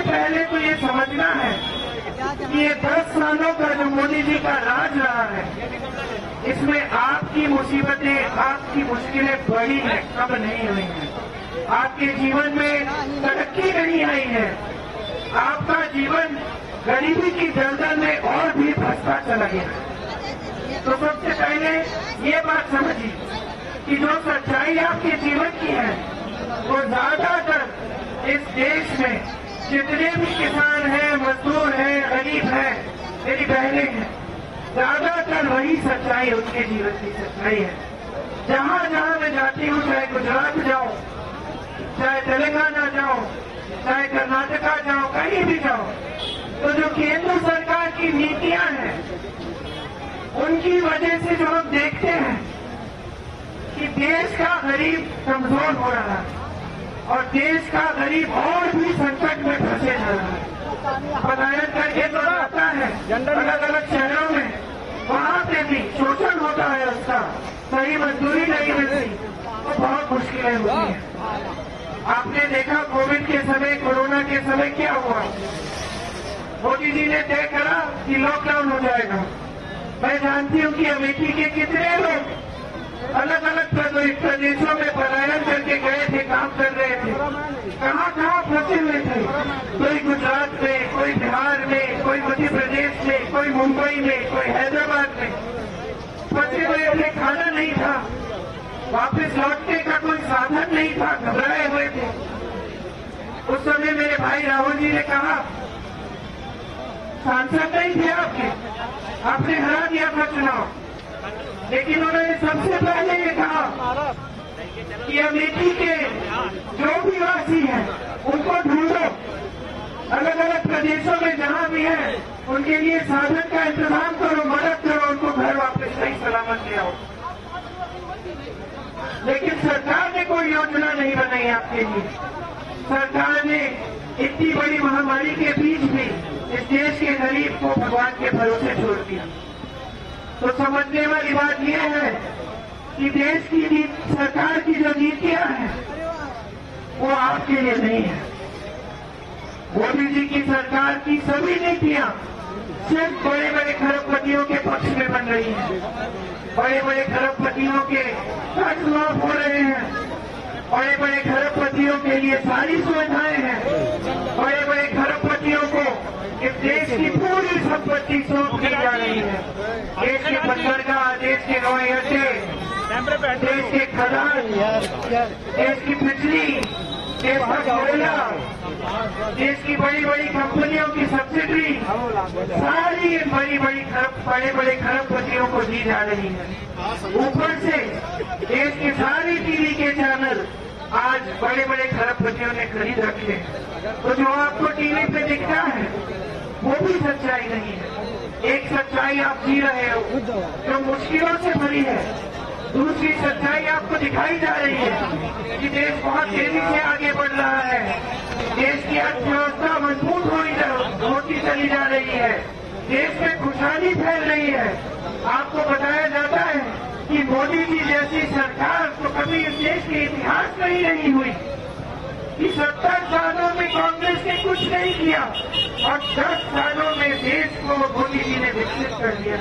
पहले तो ये समझना है कि ये 10 सालों का जो मोदी जी का राज रहा है, इसमें आपकी मुसीबतें, आपकी मुश्किलें बढ़ी हैं, कम नहीं हुई हैं। आपके जीवन में तरक्की नहीं आई है। आपका जीवन गरीबी की दलदल में और भी फंसता चला गया। तो सबसे पहले ये बात समझिए कि जो सच्चाई आपके जीवन की है, वो ज्यादातर इस देश में जितने भी किसान हैं, मजदूर हैं, गरीब हैं, मेरी बहनें हैं, ज्यादातर वही सच्चाई उनके जीवन की सच्चाई है। जहां जहां मैं जाती हूँ, चाहे गुजरात जाऊं, चाहे तेलंगाना जाओ, चाहे कर्नाटका जाओ, कहीं भी जाओ, तो जो केंद्र सरकार की नीतियां हैं, उनकी वजह से जो हम देखते हैं कि देश का गरीब कमजोर हो रहा है और देश का गरीब और भी संकट में फंसे जा रहा है। पलायन करके तो आता है अलग अलग शहरों में, वहां पे भी शोषण होता है, उसका सही मजदूरी नहीं मिलती, तो बहुत मुश्किलें होती हैं। आपने देखा कोविड के समय, कोरोना के समय क्या हुआ। मोदी जी ने तय करा कि लॉकडाउन हो जाएगा। मैं जानती हूं कि अमेठी के कितने लोग अलग अलग प्रदेशों में पलायन करके गए थे, काम कर रहे थे, कहां कहां फंसे हुए थे। कोई गुजरात में, कोई बिहार में, कोई मध्य प्रदेश में, कोई मुंबई में, कोई हैदराबाद में फंसे हुए थे। खाना नहीं था, वापस लौटने का कोई साधन नहीं था, घबराए हुए थे। उस समय मेरे भाई राहुल जी ने कहा, सांसद नहीं थे आपने हरा दिया था चुनाव, लेकिन उन्होंने सबसे पहले ये कहा कि अमेठी के जो भी वासी हैं उनको ढूंढो, अलग अलग प्रदेशों में जहां भी हैं उनके लिए साधन का इंतजाम करो, मदद करो, उनको घर वापस सही सलामत ले आओ। लेकिन सरकार ने कोई योजना नहीं बनाई आपके लिए। सरकार ने इतनी बड़ी महामारी के बीच भी इस देश के गरीब को भगवान के भरोसे छोड़ दिया। तो समझने वाली बात यह है कि देश की सरकार की जो नीतियां हैं वो आपके लिए नहीं है। मोदी जी की सरकार की सभी नीतियां सिर्फ बड़े बड़े खरबपतियों के पक्ष में बन रही हैं। बड़े बड़े खरबपतियों के कर्ज माफ हो रहे हैं, बड़े बड़े खरबपतियों के लिए सारी सुविधाएं हैं, बड़े बड़े खरबपतियों को इस देश की पूरी संपत्ति सौंप दी जा रही है। देश के बंदरगाह, देश के हवाई अड्डे, देश के खदान, देश की बिजली, देश का कोयला, देश की बड़ी बड़ी कंपनियों की सब्सिडी, सारी बड़े बड़े खरबपतियों को दी जा रही है। ऊपर से देश के सारे टीवी के चैनल आज बड़े बड़े खरबपतियों ने खरीद रखे हैं। तो जो आपको टीवी पे दिखता है वो भी सच्चाई नहीं है। एक सच्चाई आप जी रहे हो जो मुश्किलों से भरी है, दूसरी सच्चाई आपको दिखाई जा रही है कि देश बहुत तेजी से आगे बढ़ रहा है, देश की अर्थव्यवस्था मजबूत होती चली जा रही है, देश में खुशहाली फैल रही है। आपको बताया जाता है कि मोदी जी जैसी सरकार तो कभी इस देश के इतिहास में ही नहीं हुई, कि 70 सालों में कांग्रेस ने कुछ नहीं किया और 10 सालों में देश को मोदी जी ने विकसित कर दिया।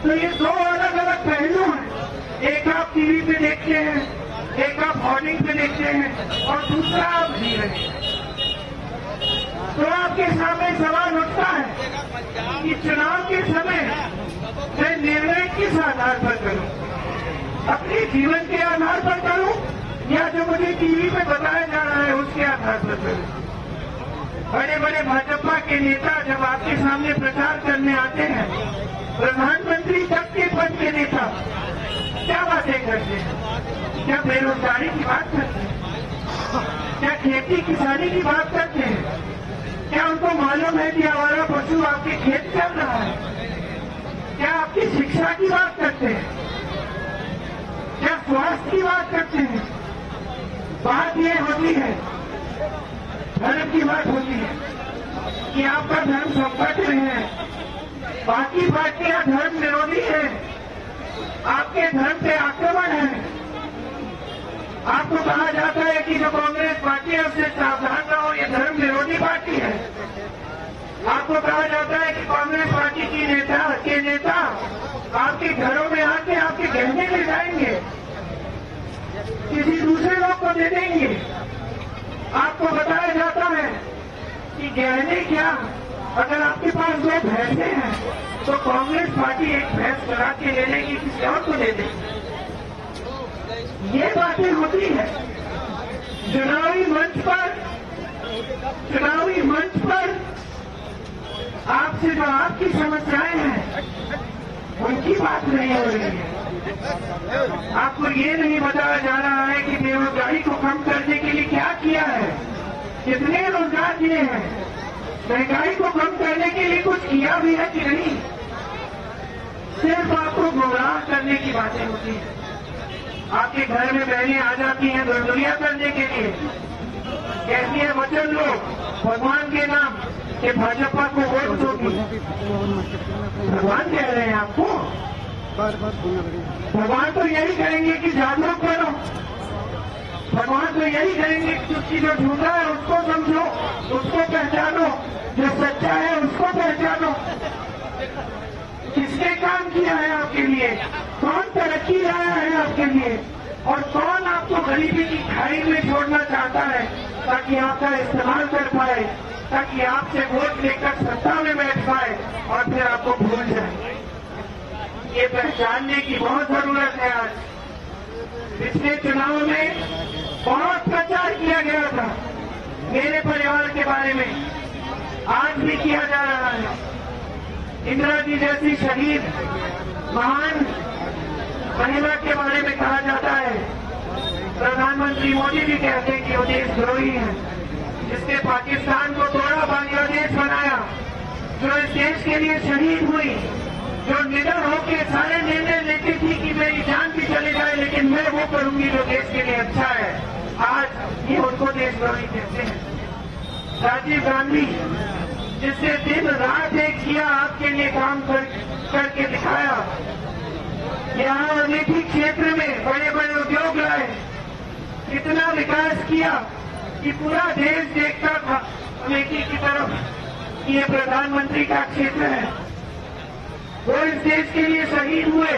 तो ये दो अलग अलग पहलू हैं। एक आप टीवी पे देखते हैं, एक आप होर्डिंग पे देखते हैं और दूसरा आप जी रहे हैं। तो आपके सामने सवाल उठता है कि चुनाव के समय मैं निर्णय किस आधार पर करूं, अपने जीवन के आधार पर करूं या जो मुझे टीवी पे बताया जा रहा है उसके आधार पर करूं। बड़े बड़े भाजपा के नेता जब आपके सामने प्रचार करने आते हैं, प्रधानमंत्री तक के पद के नेता क्या बातें करते हैं? क्या बेरोजगारी की बात करते हैं? क्या खेती किसानी की बात करते हैं? क्या उनको मालूम है कि आवारा पशु आपके खेत चल रहा है? क्या आपकी शिक्षा की बात करते हैं? क्या स्वास्थ्य की बात करते हैं? बात यह होती है, धर्म की बात होती है कि आपका धर्म संकट में है, बाकी पार्टियां धर्म विरोधी है, आपके धर्म पे आक्रमण है। आपको कहा जाता है कि जो कांग्रेस पार्टी है उससे सावधान रहो, ये धर्म विरोधी पार्टी है। आपको कहा जाता है कि कांग्रेस पार्टी की नेता आपके घरों में आके आपके गहने ले जाएंगे, किसी दूसरे लोग को दे देंगे। आपको बताया जाता है कि गहने क्या, अगर आपके पास 2 भैंसे हैं तो कांग्रेस पार्टी एक भैंस चढ़ा के ले लेगी, किसी और को दे देगी। ये बातें होती है चुनावी मंच पर आपसे जो आपकी समस्याएं हैं उनकी बात नहीं हो रही है। आपको ये नहीं बताया जा रहा है कि बेरोजगारी को कम करने के लिए क्या किया है, कितने रोजगार दिए हैं, महंगाई को कम करने के लिए कुछ किया भी है कि नहीं। सिर्फ आपको गुमराह करने की बातें होती हैं। आपके घर में बहनें आ जाती हैं दुर्दुनिया करने के लिए, कहती है वचन लो भगवान के नाम कि भाजपा को वोट दोगी। भगवान कह रहे हैं आपको, भगवान तो यही कहेंगे कि जागरूक बनो, भगवान तो यही कहेंगे कि उसकी जो झूठा है उसको समझो, उसको पहचानो, जो सच्चा है उसको पहचानो। किसने काम किया है आपके लिए, कौन तरक्की लाया है आपके लिए, और कौन आपको गरीबी की खाई में छोड़ना चाहता है ताकि आपका इस्तेमाल कर पाए, ताकि आपसे वोट लेकर सत्ता में बैठ पाए और फिर आपको भूल जाए। ये पहचानने की बहुत जरूरत है। आज पिछले चुनाव में बहुत प्रचार किया गया था मेरे परिवार के बारे में, आज भी किया जा रहा है। इंदिरा जी जैसी शहीद महान महिला के बारे में कहा जाता है। प्रधानमंत्री मोदी जी कहते हैं कि वो देशद्रोही है, जिसने पाकिस्तान को तोड़ा, बांग्लादेश बनाया, जो इस देश के लिए शहीद हुई, जो निडर होकर सारे निर्णय लेती थी कि मेरी जान भी चली जाए लेकिन मैं वो करूंगी जो देश के लिए अच्छा है, आज ये उनको देशद्रोही कहते हैं। राजीव गांधी जिसने दिन रात एक किया, आपके लिए काम करके दिखाया, यहाँ अमेठी क्षेत्र में बड़े बड़े उद्योग लाए, कितना विकास किया कि पूरा देश देखता था अमेठी की तरफ कि ये प्रधानमंत्री का क्षेत्र है। वो इस देश के लिए शहीद हुए।